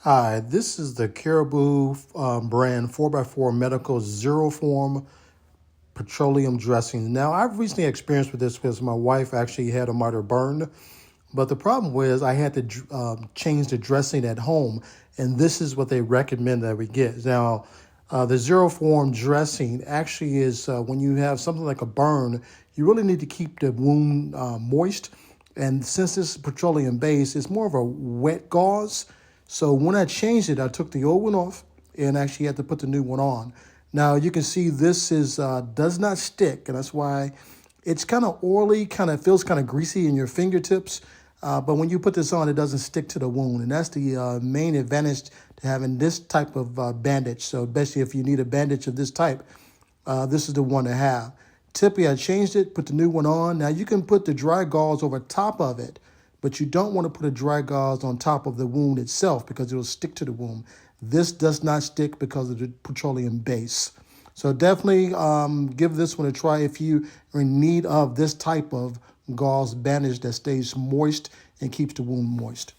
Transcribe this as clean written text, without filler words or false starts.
Hi, this is the Carbou brand 4x4 Medical Xeroform Petroleum Dressing. Now, I've recently experienced with this because my wife actually had a miter burn, but the problem was I had to change the dressing at home, and this is what they recommend that we get. Now, the Xeroform dressing actually is when you have something like a burn, you really need to keep the wound moist. And since this is petroleum based, it's more of a wet gauze. So when I changed it, I took the old one off and actually had to put the new one on. Now you can see this is does not stick, and that's why it's kind of oily, kind of feels kind of greasy in your fingertips. But when you put this on, it doesn't stick to the wound, and that's the main advantage to having this type of bandage. So especially if you need a bandage of this type, this is the one to have. Typically, I changed it, put the new one on. Now, you can put the dry gauze over top of it, but you don't want to put a dry gauze on top of the wound itself because it will stick to the wound. This does not stick because of the petroleum base. So definitely give this one a try if you are in need of this type of gauze bandage that stays moist and keeps the wound moist.